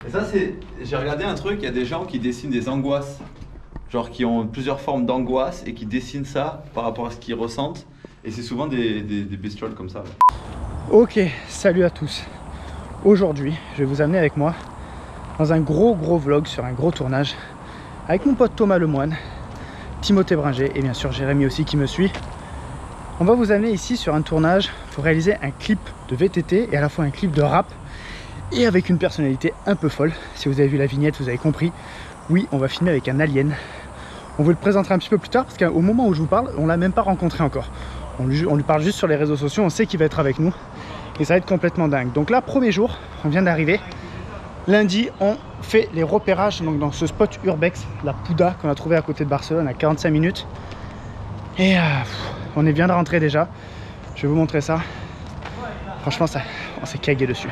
Et ça, c'est. J'ai regardé un truc, il y a des gens qui dessinent des angoisses. Genre qui ont plusieurs formes d'angoisse et qui dessinent ça par rapport à ce qu'ils ressentent. Et c'est souvent des bestioles comme ça. Ouais. Ok, salut à tous. Aujourd'hui, je vais vous amener avec moi dans un gros vlog sur un gros tournage avec mon pote Thomas Lemoine, Timothée Bringer et bien sûr Jérémy aussi qui me suit. On va vous amener ici sur un tournage pour réaliser un clip de VTT et à la fois un clip de rap et avec une personnalité un peu folle. Si vous avez vu la vignette, vous avez compris. Oui, on va filmer avec un alien. On vous le présentera un petit peu plus tard parce qu'au moment où je vous parle, on l'a même pas rencontré encore. On lui parle juste sur les réseaux sociaux, on sait qu'il va être avec nous et ça va être complètement dingue. Donc là, premier jour, on vient d'arriver. Lundi, on fait les repérages donc dans ce spot urbex, la Pouda qu'on a trouvé à côté de Barcelone à 45 minutes. Et on vient de rentrer déjà. Je vais vous montrer ça. Franchement, ça, on s'est cagué dessus.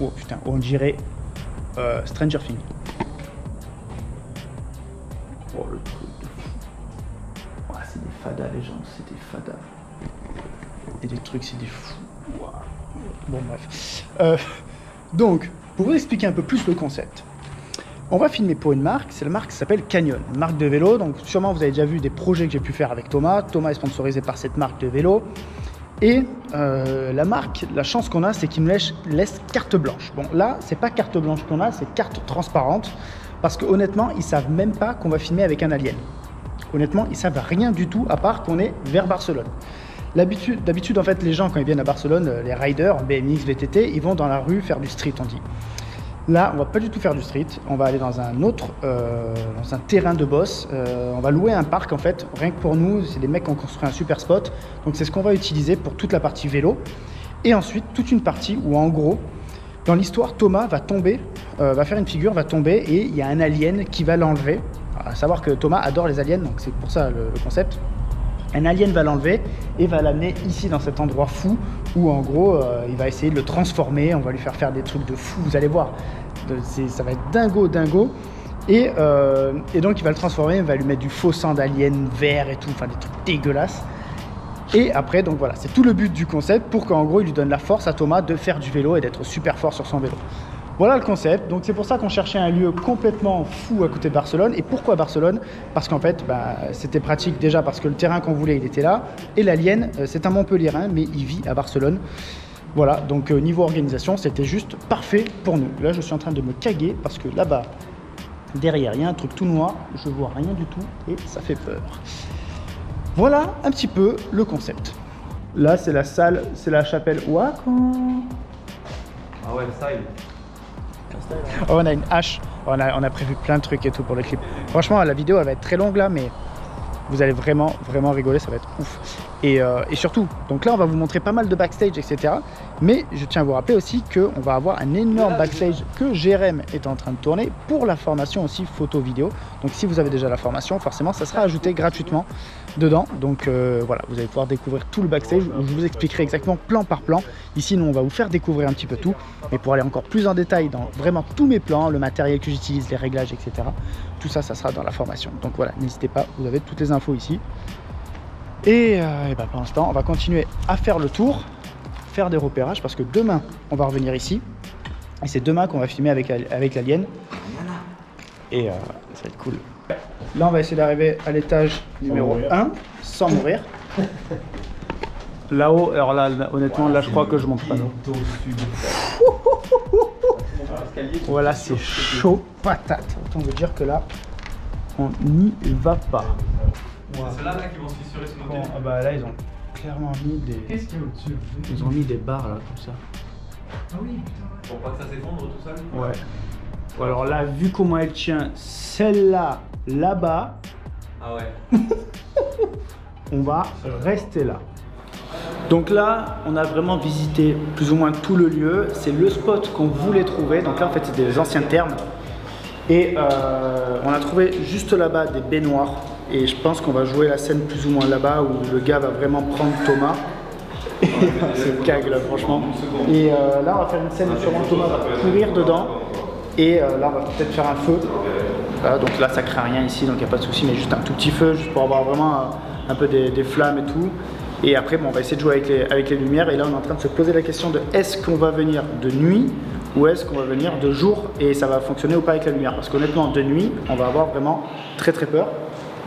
Oh putain, on dirait Stranger Things. Oh le truc de fou. Oh, c'est des fadas les gens, c'est des fadas. Et des trucs, c'est des fous. Wow. Bon bref. Donc, pour vous expliquer un peu plus le concept, on va filmer pour une marque, c'est la marque qui s'appelle Canyon, une marque de vélo. Donc sûrement vous avez déjà vu des projets que j'ai pu faire avec Thomas. Thomas est sponsorisé par cette marque de vélo. Et la marque, la chance qu'on a, c'est qu'ils nous laissent carte blanche. Bon, là, c'est pas carte blanche qu'on a, c'est carte transparente. Parce que honnêtement, ils savent même pas qu'on va filmer avec un alien. Honnêtement, ils savent rien du tout, à part qu'on est vers Barcelone. D'habitude, en fait, les gens, quand ils viennent à Barcelone, les riders, BMX, VTT, ils vont dans la rue faire du street, on dit. Là, on va pas du tout faire du street. On va aller dans un autre, dans un terrain de boss. On va louer un parc en fait, rien que pour nous. C'est des mecs qui ont construit un super spot. Donc c'est ce qu'on va utiliser pour toute la partie vélo. Et ensuite toute une partie où en gros, dans l'histoire, Thomas va tomber, va faire une figure, va tomber et il y a un alien qui va l'enlever. À savoir que Thomas adore les aliens, donc c'est pour ça le concept. Un alien va l'enlever et va l'amener ici dans cet endroit fou où en gros il va essayer de le transformer, on va lui faire des trucs de fou, vous allez voir, ça va être dingo. Et donc il va le transformer, il va lui mettre du faux sang d'alien vert et tout, enfin des trucs dégueulasses. Et après donc voilà, c'est tout le but du concept pour qu'en gros il lui donne la force à Thomas de faire du vélo et d'être super fort sur son vélo. Voilà le concept, donc c'est pour ça qu'on cherchait un lieu complètement fou à côté de Barcelone. Et pourquoi Barcelone? Parce qu'en fait, c'était pratique déjà parce que le terrain qu'on voulait, il était là. Et l'alien, c'est un Montpellierin, mais il vit à Barcelone. Voilà, donc niveau organisation, c'était juste parfait pour nous. Là, je suis en train de me caguer parce que là-bas, derrière, il y a un truc tout noir. Je vois rien du tout et ça fait peur. Voilà un petit peu le concept. Là, c'est la salle, c'est la chapelle Wakan. Ah ouais, le style. Oh, on a une hache, on a prévu plein de trucs et tout pour le clip. Franchement, la vidéo elle va être très longue là, mais vous allez vraiment rigoler, ça va être ouf. Et surtout, donc là on va vous montrer pas mal de backstage, etc. Mais je tiens à vous rappeler aussi qu'on va avoir un énorme backstage que Jérém est en train de tourner pour la formation aussi photo-vidéo. Donc si vous avez déjà la formation, forcément ça sera ajouté gratuitement dedans. Donc voilà, vous allez pouvoir découvrir tout le backstage où je vous expliquerai exactement plan par plan. Ici, nous on va vous faire découvrir un petit peu tout. Mais pour aller encore plus en détail dans vraiment tous mes plans, le matériel que j'utilise, les réglages, etc. Tout ça, ça sera dans la formation. Donc voilà, n'hésitez pas, vous avez toutes les infos ici. Et pour l'instant, on va continuer à faire le tour, faire des repérages, parce que demain, on va revenir ici. Et c'est demain qu'on va filmer avec l'alien. Et ça va être cool. Là, on va essayer d'arriver à l'étage numéro 1, sans mourir. Là-haut, alors là, honnêtement, là, je crois que je monte pas. Voilà, c'est chaud patate. Autant vous dire que là, on n'y va pas. C'est là qui vont se fissurer sur nos pieds. Là, ils ont clairement mis des... Qu'est-ce qu'il y a au-dessus? Ils ont mis des barres là, comme ça. Ah oui, putain. Pour pas que ça s'effondre tout seul. Ouais. Ou alors là, vu comment elle tient celle-là, là-bas, Ah ouais. on va rester là. Donc là, on a vraiment visité plus ou moins tout le lieu. C'est le spot qu'on voulait trouver. Donc là, en fait, c'est des anciens thermes. Et on a trouvé juste là-bas des baignoires. Et je pense qu'on va jouer la scène plus ou moins là-bas où le gars va vraiment prendre Thomas. C'est le cague là, franchement. Et là, on va faire une scène où sûrement Thomas va courir dedans. Et là, on va peut-être faire un feu. Voilà, donc là, ça crée rien ici, donc il n'y a pas de souci, mais juste un tout petit feu, juste pour avoir vraiment un peu des flammes et tout. Et après, bon, on va essayer de jouer avec les lumières. Et là, on est en train de se poser la question de est-ce qu'on va venir de nuit ou est-ce qu'on va venir de jour et ça va fonctionner ou pas avec la lumière. Parce qu'honnêtement, de nuit, on va avoir vraiment très peur.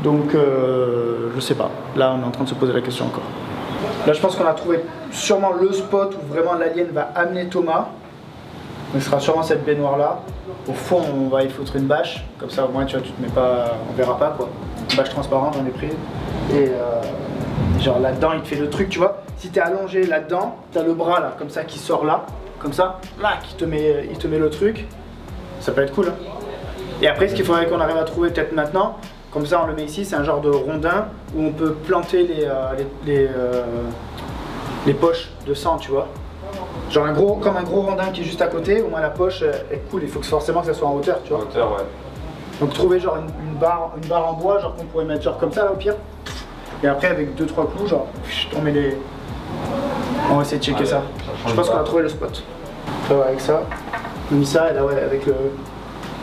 Donc, je sais pas. Là, on est en train de se poser la question encore. Là, je pense qu'on a trouvé sûrement le spot où vraiment l'alien va amener Thomas. Donc, ce sera sûrement cette baignoire là. Au fond, on va y foutre une bâche. Comme ça, au moins, tu vois, tu te mets pas, on verra pas quoi. Une bâche transparente, j'en ai pris. Et genre là-dedans, il te fait le truc, tu vois. Si t'es allongé là-dedans, t'as le bras là, comme ça, qui sort là. Comme ça, là, il te met le truc. Ça peut être cool. Hein. Et après, ce qu'il faudrait qu'on arrive à trouver peut-être maintenant, comme ça, on le met ici, c'est un genre de rondin où on peut planter les poches de sang, tu vois. Genre comme un gros rondin qui est juste à côté, au moins la poche est cool, il faut forcément que ça soit en hauteur, tu vois. En hauteur, ouais. Donc trouver genre une barre en bois, genre qu'on pourrait mettre genre comme ça là au pire. Et après avec 2-3 clous, genre on met les... On va essayer de checker ça. Je pense qu'on a trouvé le spot. Ça va avec ça. On a mis ça et là ouais avec le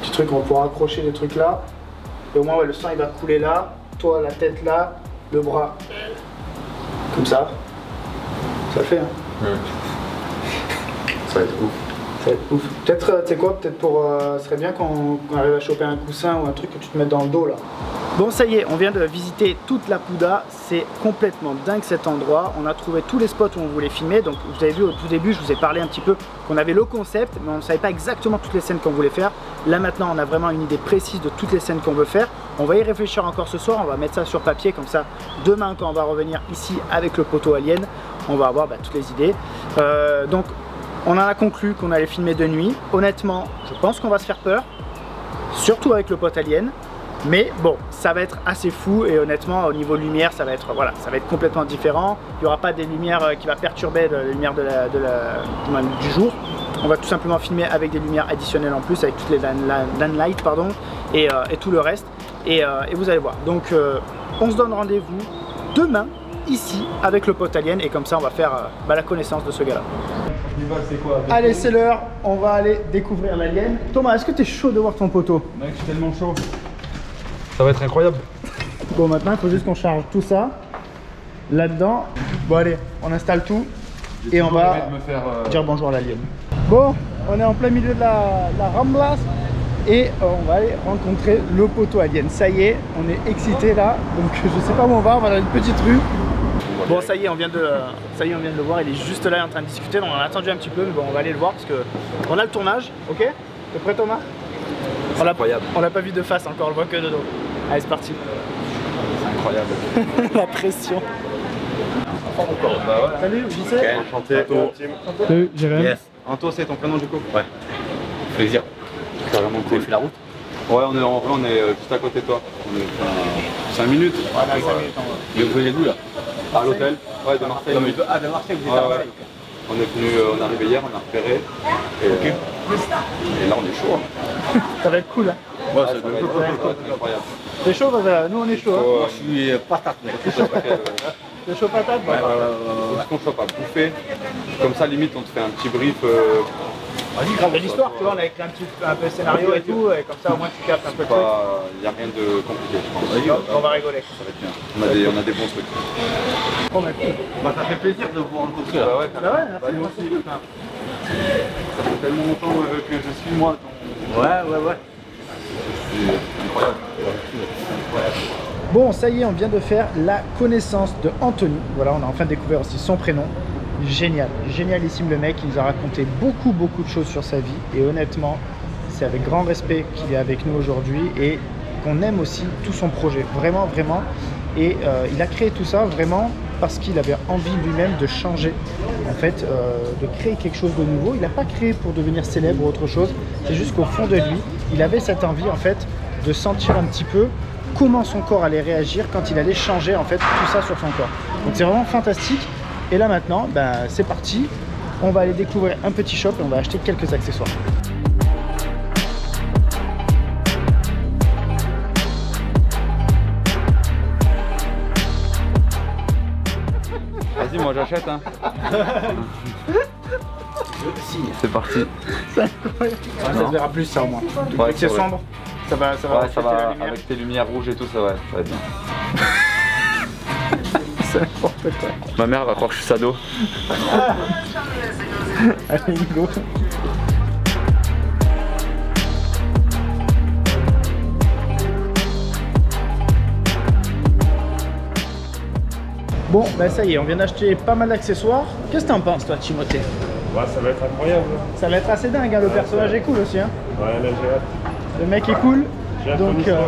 petit truc on va pouvoir accrocher les trucs là. Et au moins ouais, le sang il va couler là, toi la tête là, le bras comme ça. Ça le fait hein. Ça va être ouf. Ça va être ouf. Peut-être, tu sais quoi, peut-être pour... ce serait bien qu'on arrive à choper un coussin ou un truc que tu te mettes dans le dos là. Bon ça y est, on vient de visiter toute la Pouda, c'est complètement dingue cet endroit. On a trouvé tous les spots où on voulait filmer, donc vous avez vu au tout début, je vous ai parlé un petit peu qu'on avait le concept, mais on ne savait pas exactement toutes les scènes qu'on voulait faire. Là maintenant, on a vraiment une idée précise de toutes les scènes qu'on veut faire. On va y réfléchir encore ce soir, on va mettre ça sur papier, comme ça, demain quand on va revenir ici avec le poteau alien, on va avoir toutes les idées. Donc, on en a conclu qu'on allait filmer de nuit. Honnêtement, je pense qu'on va se faire peur, surtout avec le pote alien. Mais bon, ça va être assez fou et honnêtement, au niveau lumière, ça va être complètement différent. Il n'y aura pas des lumières qui va perturber les lumières du jour. On va tout simplement filmer avec des lumières additionnelles en plus, avec toutes les land lights, pardon, et tout le reste. Et vous allez voir. Donc, on se donne rendez-vous demain ici avec le pote alien et comme ça, on va faire la connaissance de ce gars-là. Allez, c'est l'heure, on va aller découvrir l'alien. Thomas, est-ce que tu es chaud de voir ton poteau? Mec, je suis tellement chaud. Ça va être incroyable. Bon, maintenant, il faut juste qu'on charge tout ça là-dedans. Bon, allez, on installe tout et on va dire bonjour à l'alien. Bon, on est en plein milieu de la Ramblas et on va aller rencontrer le poteau alien. Ça y est, on est excité là. Donc, je sais pas où on va dans une petite rue. Bon, ça y est, on vient de le voir, il est juste là en train de discuter, donc on a attendu un petit peu, mais bon, on va aller le voir parce que on a le tournage, ok? T'es prêt Thomas? Incroyable. On l'a pas vu de face encore, on le voit que de dos. Allez, c'est parti. C'est incroyable. La pression. Bah, voilà. Salut, JC. Okay, enchanté. Salut, Jérémy. Yes. Anto, c'est ton prénom du coup? Ouais. Plaisir. C'est vraiment cool. Tu fait la route? Ouais, on est juste à côté de toi. On est 5 minutes. Ouais, 5 minutes. Mais vous venez d'où là? À l'hôtel. Ouais, de Marseille. Non, mais de Marseille, vous êtes à Marseille. On est venu, on est arrivé hier, on a repéré. Et là, on est chaud. Hein. Ça va être cool. Hein. Ouais, ça va être incroyable. C'est chaud, nous on est chaud. Hein. Moi, je suis patate, mec. C'est chaud patate. Ouais, faut qu'on chope à bouffer. Comme ça, limite, on te fait un petit brief. Vas-y, grave de l'histoire, tu vois, on a écrit un peu scénario et tout, et comme ça au moins tu captes un peu le truc. Il n'y a rien de compliqué, je pense. On va rigoler. Ça va être bien. On a des bons trucs. Bon, bah, cool. Bah, ça fait plaisir de vous rencontrer là. Bah ouais, Bah ouais, merci, moi aussi. Ça fait tellement longtemps que je suis moi. Ouais. C'est incroyable. Bon, ça y est, on vient de faire la connaissance de Anthony. Voilà, on a enfin découvert aussi son prénom. Génial, génialissime le mec, il nous a raconté beaucoup de choses sur sa vie et honnêtement, c'est avec grand respect qu'il est avec nous aujourd'hui et qu'on aime aussi tout son projet, vraiment. Et il a créé tout ça vraiment parce qu'il avait envie lui-même de changer, en fait, de créer quelque chose de nouveau. Il n'a pas créé pour devenir célèbre ou autre chose, c'est juste qu'au fond de lui, il avait cette envie en fait de sentir un petit peu comment son corps allait réagir quand il allait changer en fait tout ça sur son corps. Donc c'est vraiment fantastique. Et là maintenant, c'est parti, on va aller découvrir un petit shop et on va acheter quelques accessoires. Vas-y, moi j'achète. Hein. C'est parti. C'est incroyable. Ça se verra plus ça au moins. Ouais, c'est sombre. Ça va, ouais, ça refléter va la lumière. avec tes lumières rouges et tout, ça va être bien. C'est n'importe quoi. Ma mère va croire que je suis sado. Allez, go. Bon, bah ça y est, on vient d'acheter pas mal d'accessoires. Qu'est-ce que t'en penses, toi, Timothée? Ouais, ça va être incroyable. Ça va être assez dingue, hein, le personnage est cool aussi. Hein. Ouais, là j'ai hâte. Le mec est cool. J'ai hâte Donc, qu'on y soit.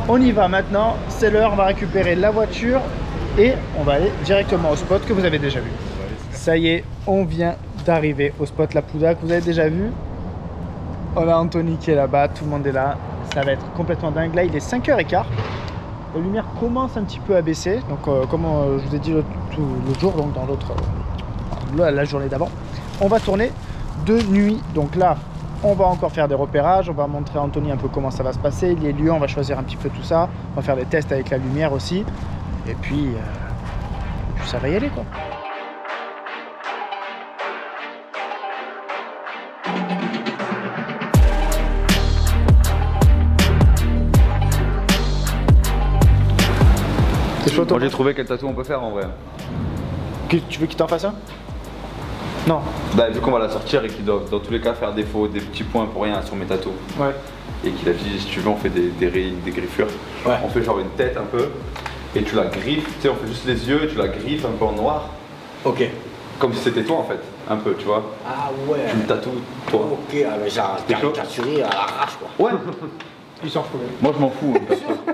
on y va maintenant. C'est l'heure, on va récupérer la voiture et on va aller directement au spot que vous avez déjà vu. Ça y est, on vient d'arriver au spot La Pouda que vous avez déjà vu. On a Anthony qui est là-bas, tout le monde est là. Ça va être complètement dingue. Là, il est 5h15. La lumière commence un petit peu à baisser. Donc, comme je vous ai dit l'autre jour, donc dans l'autre, la journée d'avant, on va tourner de nuit. Donc là, on va encore faire des repérages. On va montrer à Anthony un peu comment ça va se passer, les lieux. On va choisir un petit peu tout ça. On va faire des tests avec la lumière aussi. Et puis ça va y aller, quoi. Moi j'ai trouvé quel tatou on peut faire en vrai. Tu veux qu'il t'en fasse un? Non. Bah vu qu'on va la sortir et qu'il doit dans tous les cas faire des petits points pour rien sur mes tatous. Ouais. Et qu'il a dit si tu veux on fait des griffures. Ouais. On fait genre une tête un peu et tu la griffes, tu sais on fait juste les yeux et tu la griffes un peu en noir. Ok. Comme si c'était toi en fait, un peu tu vois. Ah ouais. Tu le tatoues toi. Ok, mais genre T'es chaud caricaturé à l'arrache quoi. Ouais. Il s'en fout. Moi je m'en fous.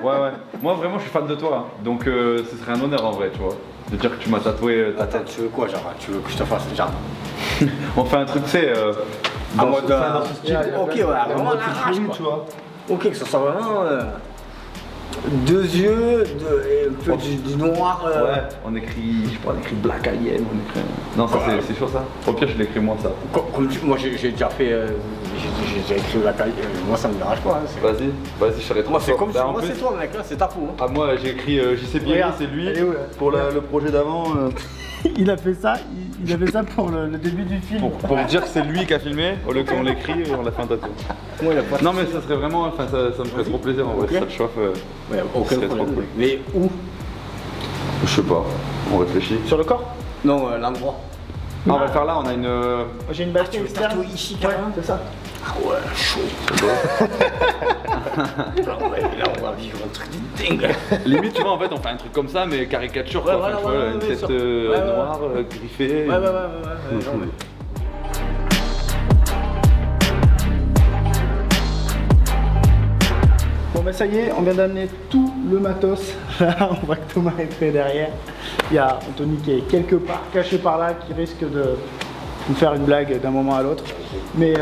Ouais. Moi vraiment je suis fan de toi. Hein. Donc ce serait un honneur en vrai tu vois. De dire que tu m'as tatoué ta Attends, tête. tu veux quoi genre? Tu veux que je te fasse genre? On fait un truc tu sais En mode dans ce style. Ok, ouais, vraiment à l'arrache quoi. tu vois. Ok, que ça soit vraiment deux yeux, et un peu du noir. Ouais, on écrit, je sais pas, on écrit Black Alien, on écrit... Non, ça c'est chaud ça. Au pire, je l'écris moins ça. Moi j'ai déjà fait, j'ai déjà écrit la caille, moi ça me dérange pas. Hein, Vas-y, je serai trop moi c'est fort. comme Bah, moi c'est toi mec, là c'est ta peau. Hein. Ah moi j'ai écrit JC Bieri, Regarde, c'est lui. elle est où, là Pour le projet d'avant. Il a fait ça, il a fait ça pour le début du film. Pour dire que c'est lui qui a filmé, au lieu qu'on l'écrit et on l'a fait un tatouage. Ouais, Non mais ça serait vraiment, enfin ça me ferait trop plaisir en vrai, si ça te chauffe. Ouais, aucun serait trop problème. cool. Mais où? Je sais pas, on réfléchit. Sur le corps? Non, l'endroit. Ah, on va le faire là, on a une... J'ai une basket externe. tatouer ici, Ouais, carrément. c'est ça. Ah ouais, chaud. Ah ouais, là on va vivre un truc de dingue. Limite tu vois en fait on fait un truc comme ça mais caricature quoi, Ouais, enfin, voilà, tu vois, ouais, une ouais, tête sûr. Ouais, noire, griffée. Ouais, non, mais- Bon bah ça y est, on vient d'amener tout le matos. Là, on voit que Thomas est prêt derrière. Il y a Anthony qui est quelque part caché par là, qui risque de nous faire une blague d'un moment à l'autre. Mais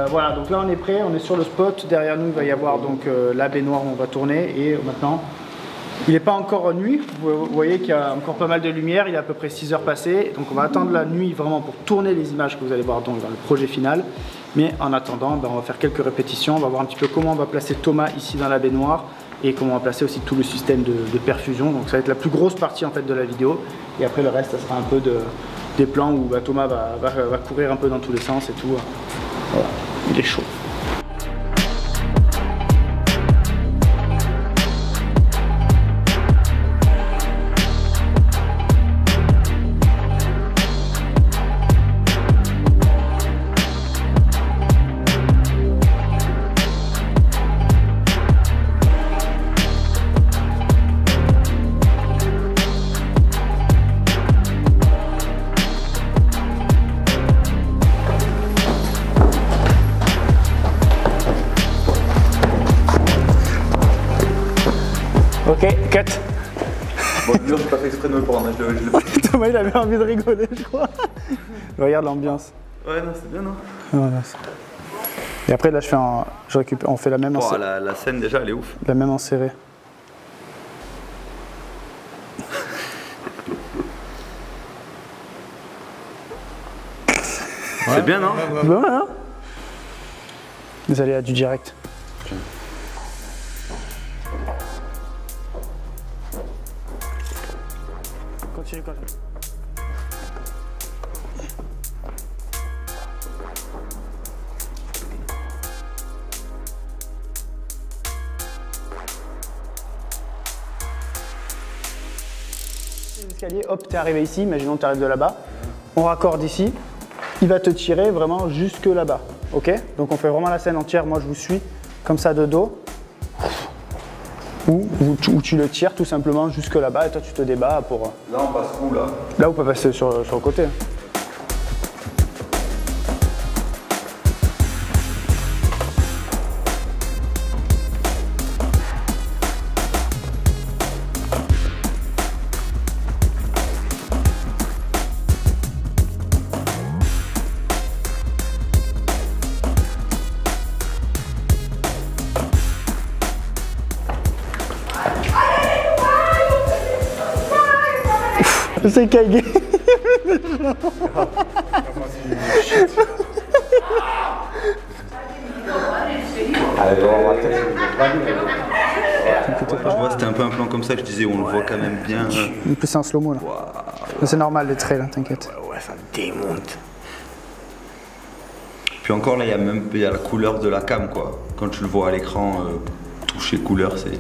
voilà, donc là on est prêt, on est sur le spot. Derrière nous, il va y avoir donc la baignoire où on va tourner. Et maintenant, il n'est pas encore nuit. Vous voyez qu'il y a encore pas mal de lumière. Il est à peu près 6 heures passées. Donc on va attendre la nuit vraiment pour tourner les images que vous allez voir donc dans le projet final. Mais en attendant, ben, on va faire quelques répétitions. On va voir un petit peu comment on va placer Thomas ici dans la baignoire. Et comment on va placer aussi tout le système de perfusion. Donc ça va être la plus grosse partie en fait de la vidéo. Et après le reste, ça sera un peu des plans où bah, Thomas va courir un peu dans tous les sens et tout. Voilà, il est chaud. Ok, cut. Bon, je j'ai pas fait exprès de me prendre, je l'ai Thomas il avait envie de rigoler je crois. Regarde l'ambiance. Ouais, non, c'est bien, non? Voilà. Et après là on fait la même en, La scène déjà, elle est ouf. la même en serré. C'est bien, non? Bon, hein. Vous allez à du direct. Continue. l'escalier, hop, t'es arrivé ici, imaginons que tu arrives de là-bas, on raccorde ici, il va te tirer vraiment jusque là-bas, ok? Donc on fait vraiment la scène entière, moi je vous suis, comme ça de dos, ou tu le tires tout simplement jusque là-bas et toi tu te débats pour... Là, on passe où, là? Là, on peut passer sur le côté. C'est Kaigé. Je vois, c'était un peu un plan comme ça que je disais, on le voit quand même bien. En plus, c'est en slow-mo là. C'est normal les traits là, t'inquiète. Ouais, ça démonte. Puis encore là, il y a la couleur de la cam, quoi. Quand tu le vois à l'écran, toucher couleur, c'est...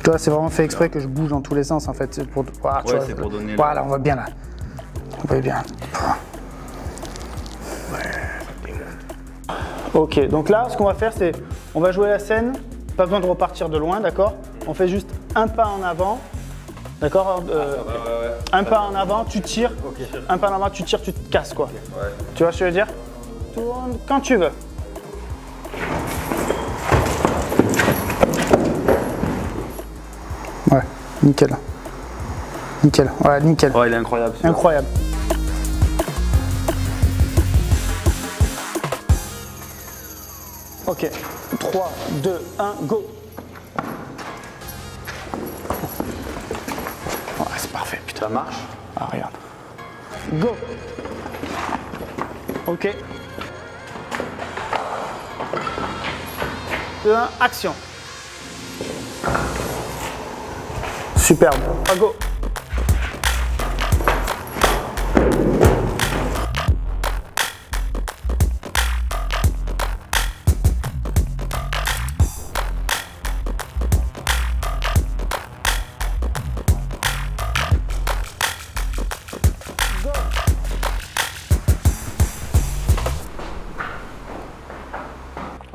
Tu vois, c'est vraiment fait exprès que je bouge dans tous les sens en fait. Pour, voilà, Ouais, c'est pour donner... Voilà, on voit bien là. On voit bien. Ok, donc là, ce qu'on va faire, c'est... On va jouer la scène, pas besoin de repartir de loin, d'accord? On fait juste un pas en avant, d'accord? Un pas en avant, tu tires. Okay. Un pas en avant, tu tires, tu te casses, quoi. Ouais. Tu vois ce que je veux dire? Tourne quand tu veux. Ouais, nickel. Nickel, ouais, nickel. Ouais, il est incroyable. Incroyable. Ok, 3, 2, 1, go. Ouais, c'est parfait, putain. Ça marche? Ah, regarde. Go. Ok. 2, 1, action. Superbe. Ah, go.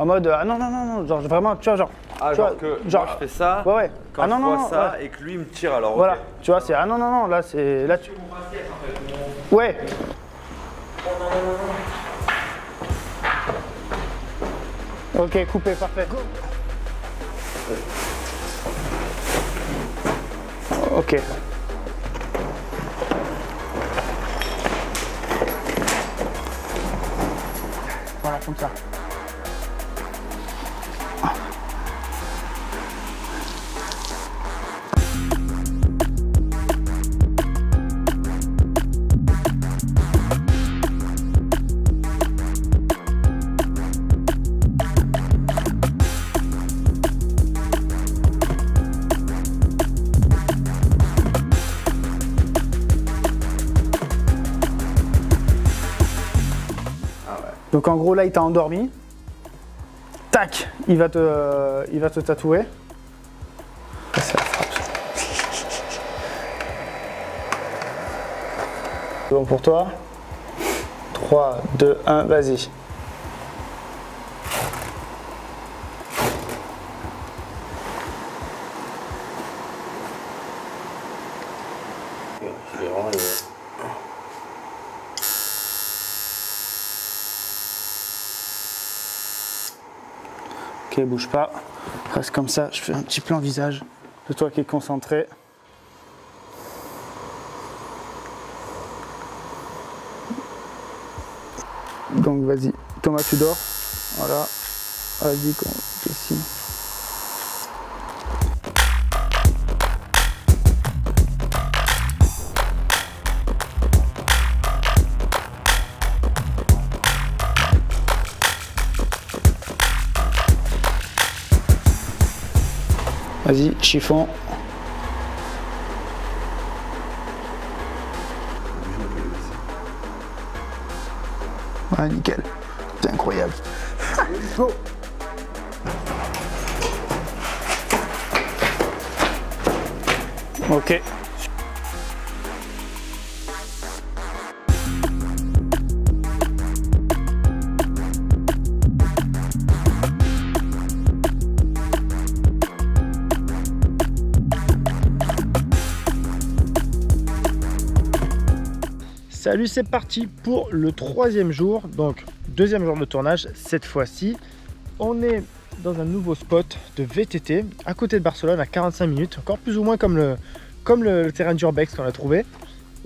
En mode, ah non, non, non, non, genre vraiment, tu vois, genre. Ah, genre que genre, moi je fais ça, ouais, ouais. quand ah, non, je non, vois non, ça ouais. et que lui il me tire alors. Voilà, okay. tu vois, c'est ah non, non, non, là c'est. Là tu. Ouais. Ok, coupé, parfait. Go. Ok. Voilà, comme ça. Donc en gros là il t'a endormi, tac, il va te tatouer. C'est la frappe. C'est bon pour toi. 3, 2, 1, vas-y. Ok, bouge pas, reste comme ça, je fais un petit plan visage de toi qui est concentré. Donc vas-y, Thomas tu dors, voilà, vas-y, ici. Vas-y, chiffon. Ouais, nickel. C'est incroyable. Go. Ok. Salut, c'est parti pour le 3e jour, donc 2e jour de tournage. Cette fois-ci, on est dans un nouveau spot de VTT à côté de Barcelone, à 45 minutes, encore plus ou moins comme le terrain d'Urbex qu'on a trouvé.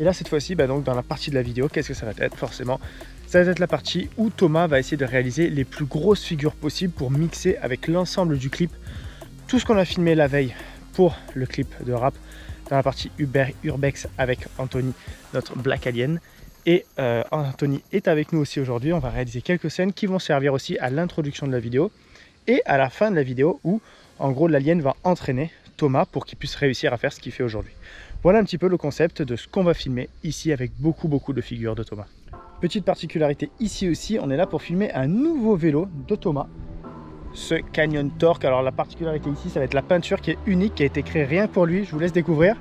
Et là, cette fois-ci, donc dans la partie de la vidéo, qu'est-ce que ça va être? Forcément, ça va être la partie où Thomas va essayer de réaliser les plus grosses figures possibles pour mixer avec l'ensemble du clip tout ce qu'on a filmé la veille pour le clip de rap dans la partie Urbex avec Anthony, notre Black Alien. Et Anthony est avec nous aussi aujourd'hui. On va réaliser quelques scènes qui vont servir aussi à l'introduction de la vidéo et à la fin de la vidéo où en gros l'alien va entraîner Thomas pour qu'il puisse réussir à faire ce qu'il fait aujourd'hui. Voilà un petit peu le concept de ce qu'on va filmer ici avec beaucoup de figures de Thomas. Petite particularité ici aussi, on est là pour filmer un nouveau vélo de Thomas, ce Canyon Torque. Alors la particularité ici, ça va être la peinture qui est unique, qui a été créée rien pour lui. Je vous laisse découvrir.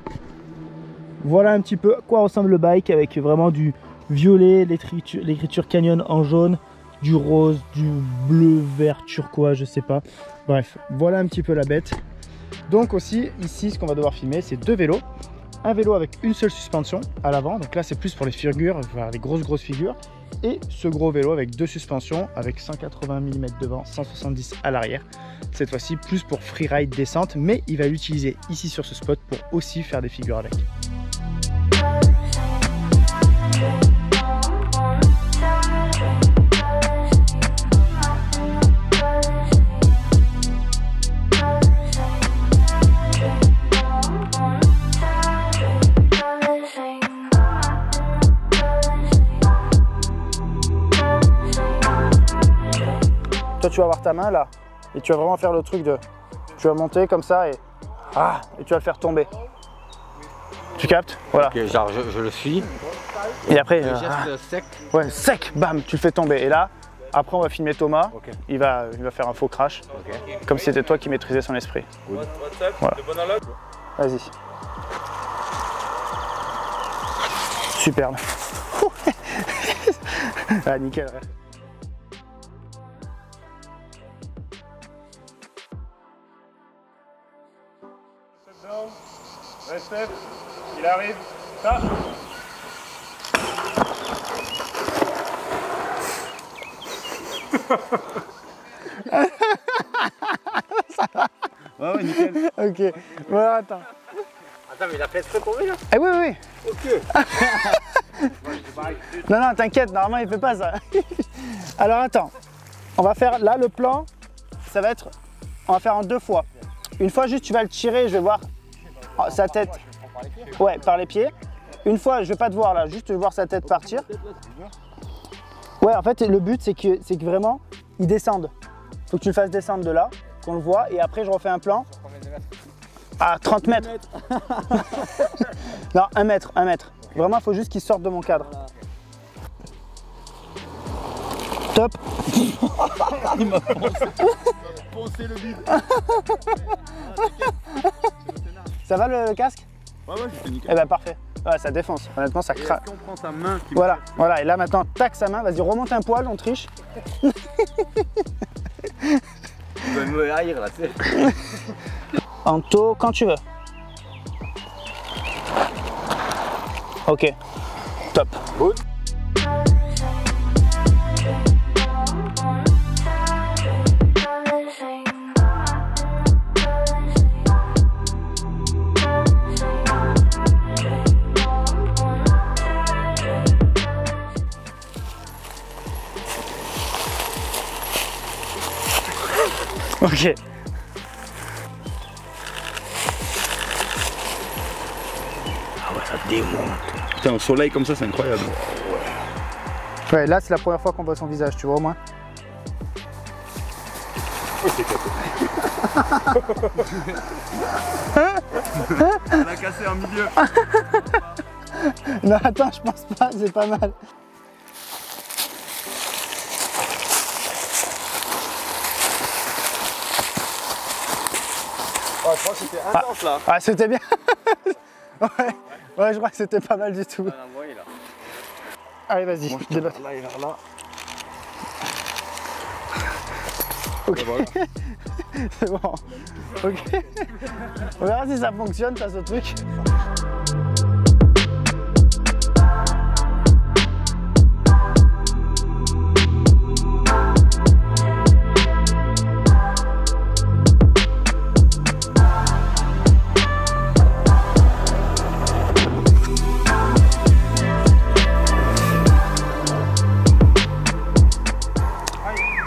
Voilà un petit peu à quoi ressemble le bike, avec vraiment du violet, l'écriture Canyon en jaune, du rose, du bleu, vert, turquoise, je sais pas. Bref, voilà un petit peu la bête. Donc aussi ici, ce qu'on va devoir filmer, c'est 2 vélos. Un vélo avec une seule suspension à l'avant, donc là c'est plus pour les figures, les grosses figures. Et ce gros vélo avec 2 suspensions, avec 180 mm devant, 170 à l'arrière. Cette fois-ci plus pour freeride descente, mais il va l'utiliser ici sur ce spot pour aussi faire des figures avec. Toi tu vas avoir ta main là et tu vas vraiment faire le truc de, tu vas monter comme ça et tu vas le faire tomber. Tu captes? Voilà. Okay, genre je le suis. Et après le geste sec. Ouais, sec, bam, tu le fais tomber. Et là, après on va filmer Thomas. Okay. Il va faire un faux crash. Okay. Comme si c'était toi qui maîtrisais son esprit. Voilà. Vas-y. Superbe. Ah nickel. Ouais. Restez, il arrive, ça. Ça va. Ouais, nickel. Ok, voilà, attends. Attends, mais il a fait exprès pour lui là? Eh oui. Ok. Non, t'inquiète, normalement il fait pas ça. Alors attends, on va faire là le plan, ça va être, on va faire en 2 fois. Une fois juste tu vas le tirer, je vais voir sa tête. Ouais, par les pieds. Une fois, je vais pas te voir là, juste voir sa tête partir. Ouais, en fait, le but c'est que vraiment, il descende. Faut que tu le fasses descendre de là, qu'on le voit, et après je refais un plan. À 30 mètres. Non, 1 mètre. Vraiment, il faut juste qu'il sorte de mon cadre. Top. Il m'a poncé le bide. Ça va le casque? Ouais, j'ai fait nickel. Eh ben parfait. Ouais, ça défonce. Honnêtement, ça craque. On prend sa main. Voilà. Et là maintenant, tac sa main. Vas-y, remonte un poil, on triche. Tu vas me haïr là, tu sais. Anto, quand tu veux. Ok. Top. Good. Ok. Ah ouais, ça démonte. Putain, au soleil comme ça, c'est incroyable. Ouais, là c'est la première fois qu'on voit son visage, tu vois au moins. On a cassé un milieu. Non, attends, je pense pas, c'est pas mal. Oh, je crois que c'était intense là. Ah, c'était bien. Ouais, je crois que c'était pas mal du tout. Allez, vas-y, débatte. Là, il est là. Ok. Voilà. C'est bon. Ok. On verra si ça fonctionne, ça, ce truc.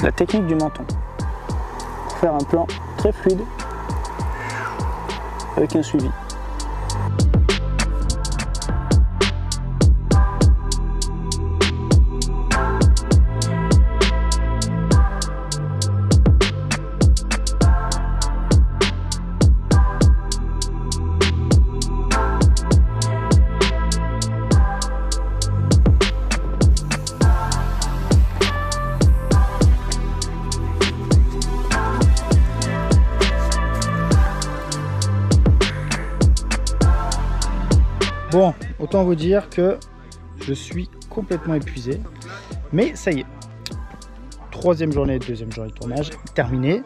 la technique du menton. Faire un plan très fluide avec un suivi. Bon, autant vous dire que je suis complètement épuisé, mais ça y est, deuxième journée de tournage terminée.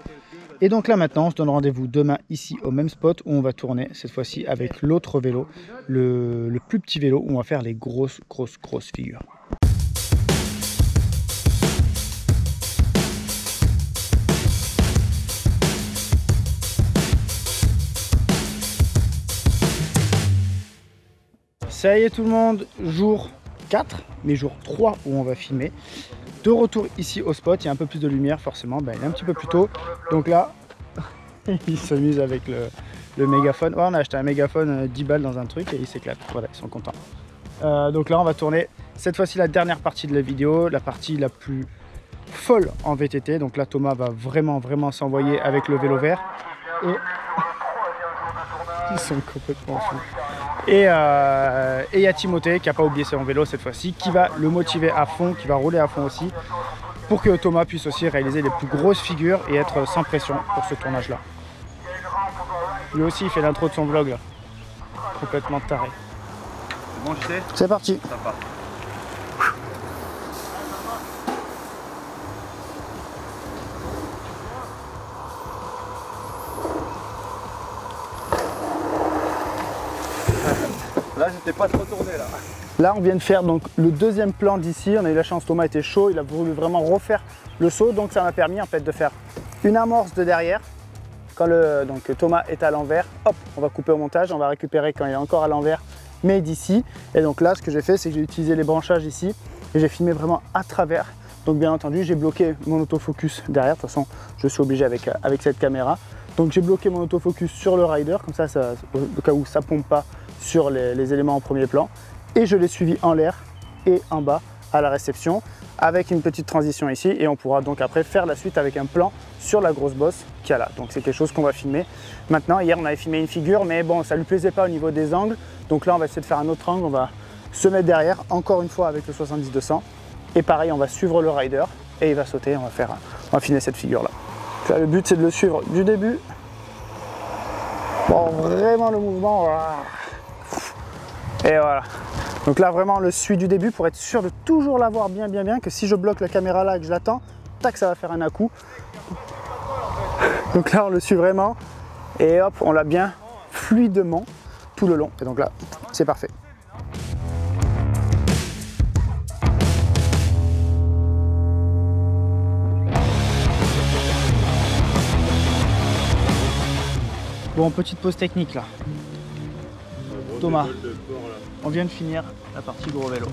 Et donc là maintenant, on se donne rendez-vous demain ici au même spot où on va tourner cette fois-ci avec l'autre vélo, le plus petit vélo où on va faire les grosses figures. Ça y est tout le monde, jour 4, mais jour 3 où on va filmer. De retour ici au spot, il y a un peu plus de lumière forcément, il est un petit peu plus tôt. Donc là, ils s'amusent avec le mégaphone. Ouais, on a acheté un mégaphone 10 balles dans un truc et ils s'éclatent, voilà, ils sont contents. Donc là on va tourner cette fois-ci la dernière partie de la vidéo, la partie la plus folle en VTT. Donc là Thomas va vraiment s'envoyer avec le vélo vert. Et ils sont complètement fous. Et il y a Timothée qui n'a pas oublié son vélo cette fois-ci, qui va le motiver à fond, qui va rouler à fond aussi, pour que Thomas puisse aussi réaliser les plus grosses figures et être sans pression pour ce tournage-là. Lui aussi il fait l'intro de son vlog là, complètement taré. C'est bon, tu sais? C'est parti. Ça part. Là, j'étais pas trop tourné là. Là, on vient de faire donc le deuxième plan d'ici. On a eu la chance, Thomas était chaud, il a voulu vraiment refaire le saut. Donc ça m'a permis en fait de faire une amorce de derrière. Quand donc, Thomas est à l'envers, hop, on va couper au montage. On va récupérer quand il est encore à l'envers, mais d'ici. Et donc là, ce que j'ai fait, c'est que j'ai utilisé les branchages ici et j'ai filmé vraiment à travers. Donc bien entendu, j'ai bloqué mon autofocus derrière. De toute façon, je suis obligé avec cette caméra. Donc j'ai bloqué mon autofocus sur le rider, comme ça, au cas où ça pompe pas sur les éléments en premier plan. Et je l'ai suivi en l'air et en bas à la réception avec une petite transition ici. Et on pourra donc après faire la suite avec un plan sur la grosse bosse qu'il y a là. Donc c'est quelque chose qu'on va filmer. Maintenant, hier on avait filmé une figure, mais bon, ça lui plaisait pas au niveau des angles. Donc là, on va essayer de faire un autre angle. On va se mettre derrière, encore une fois avec le 70-200. Et pareil, on va suivre le rider et il va sauter. On va filmer cette figure là. Là, le but c'est de le suivre du début. Bon, vraiment le mouvement. Voilà. Et voilà. Donc là vraiment on le suit du début pour être sûr de toujours l'avoir bien, que si je bloque la caméra là et que je l'attends, tac, ça va faire un à-coup. Donc là on le suit vraiment et hop, on l'a bien fluidement tout le long. Et donc là, c'est parfait. Bon, petite pause technique là. Thomas, on vient de finir la partie gros vélo.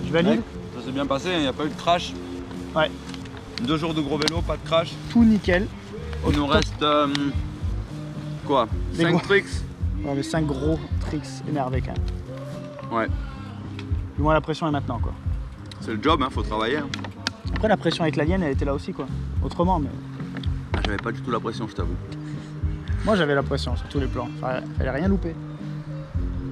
Tu valides? Ouais, ça s'est bien passé, il n'y a pas eu de crash. Ouais. 2 jours de gros vélo, pas de crash. Tout nickel. Il nous reste quoi? 5 tricks. Ouais, mais 5 gros tricks énervés quand même. Ouais. Du moins la pression est maintenant quoi. C'est le job, hein, faut travailler. Hein. Après la pression avec l'alien elle était là aussi quoi. Autrement mais. Ah, j'avais pas du tout la pression, je t'avoue. Moi j'avais la pression sur tous les plans. Fallait rien louper.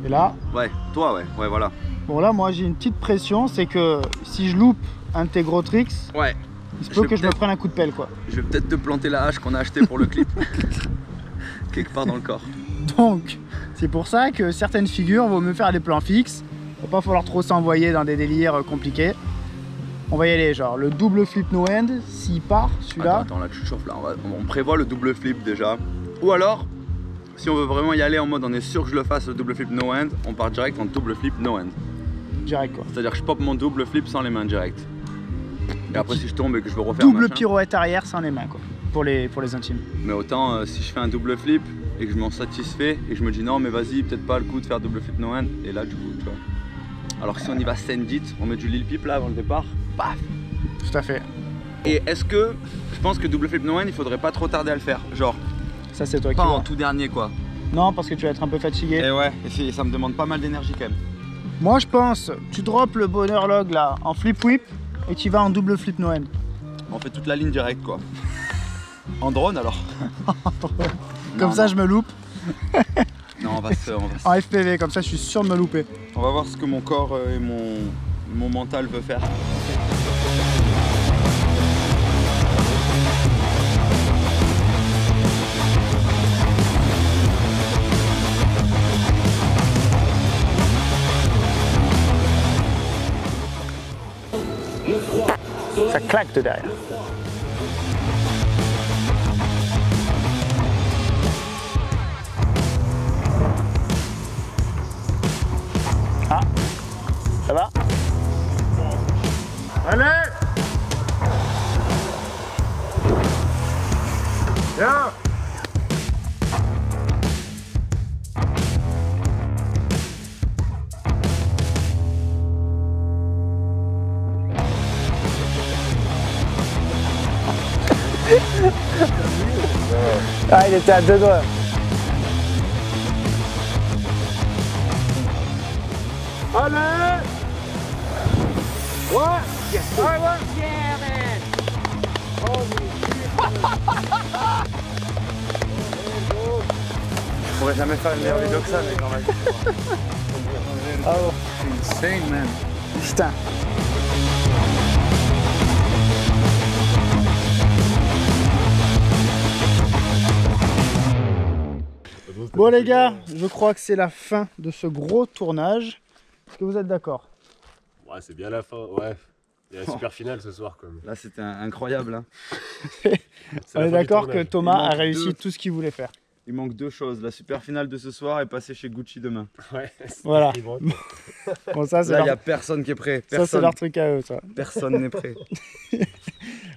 Et là. Ouais, toi ouais, voilà. Bon là moi j'ai une petite pression, c'est que si je loupe un de tes gros tricks, ouais. Il se peut que je me prenne un coup de pelle quoi. Je vais peut-être te planter la hache qu'on a achetée pour le clip. Quelque part dans le corps. Donc c'est pour ça que certaines figures vaut mieux faire des plans fixes. Il va pas falloir trop s'envoyer dans des délires compliqués. On va y aller genre le double flip no end, s'il part celui-là. Attends, là tu chauffes là, on prévoit le double flip déjà. Ou alors, si on veut vraiment y aller en mode on est sûr que je le fasse le double flip no end, on part direct en double flip no end. Direct quoi. C'est-à-dire que je pop mon double flip sans les mains direct. Et après si je tombe et que je veux refaire double machin, pirouette arrière sans les mains quoi, pour les intimes. Mais autant si je fais un double flip et que je m'en satisfais et que je me dis non mais vas-y peut-être pas le coup de faire double flip no end, et là du coup tu vois. Alors que si on y va send it, on met du Lil Peep là avant le départ, paf. Tout à fait. Et est-ce que je pense que double flip no end, il faudrait pas trop tarder à le faire, genre Ça c'est toi qui pas vois. en tout dernier quoi. Non, parce que tu vas être un peu fatigué. Et ouais, et ça me demande pas mal d'énergie quand même. Moi je pense, tu drops le bonheur log là en flip whip et tu vas en double flip no end. On fait toute la ligne directe quoi. En drone alors. Comme ça je me loupe. Non, on va En FPV, comme ça je suis sûr de me louper. on va voir ce que mon corps et mon mental veut faire. Ça claque de derrière. Ah, ça va? Allez! Bien! Ah, il était à 2 doigts. Allez! Ouais! Ouais, ouais! Je pourrais jamais faire une meilleure vidéo que ça, mais quand même. Oh, Insane man. putain. Bon les gars, je crois que c'est la fin de ce gros tournage. Est-ce que vous êtes d'accord? Ouais, c'est bien la fin, ouais. Il y a la super finale ce soir quand même. Là c'était incroyable. Hein. On est d'accord que Thomas Il a manque réussi deux. tout ce qu'il voulait faire. Il manque deux choses, la super finale de ce soir et passer chez Gucci demain. Ouais, Voilà. bon. Bon ça c'est Là il n'y a leur... personne qui est prêt. ça, c'est Personne, leur truc à eux ça. personne n'est prêt.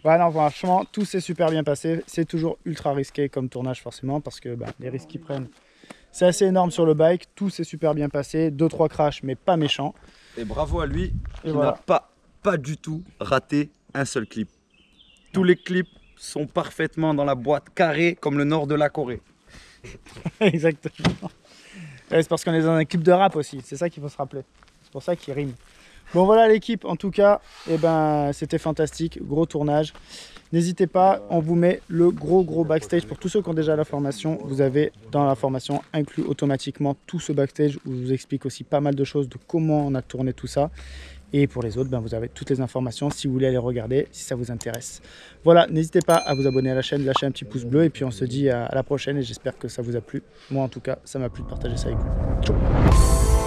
Ouais non franchement tout s'est super bien passé. C'est toujours ultra risqué comme tournage forcément parce que les risques qu'ils prennent c'est assez énorme sur le bike. Tout s'est super bien passé. 2-3 crashs mais pas méchants. Et bravo à lui Et qui voilà. n'a pas du tout raté un seul clip. Tous les clips sont parfaitement dans la boîte carrée comme le nord de la Corée. Exactement. Ouais, c'est parce qu'on est dans un clip de rap aussi. C'est ça qu'il faut se rappeler. C'est pour ça qu'il rime. Bon voilà l'équipe, en tout cas, c'était fantastique, gros tournage. N'hésitez pas, on vous met le gros backstage. Pour tous ceux qui ont déjà la formation, vous avez dans la formation inclus automatiquement tout ce backstage où je vous explique aussi pas mal de choses de comment on a tourné tout ça. Et pour les autres, vous avez toutes les informations si vous voulez aller regarder, si ça vous intéresse. Voilà, n'hésitez pas à vous abonner à la chaîne, lâcher un petit pouce bleu et puis on se dit à la prochaine et j'espère que ça vous a plu. Moi en tout cas, ça m'a plu de partager ça avec vous. Ciao.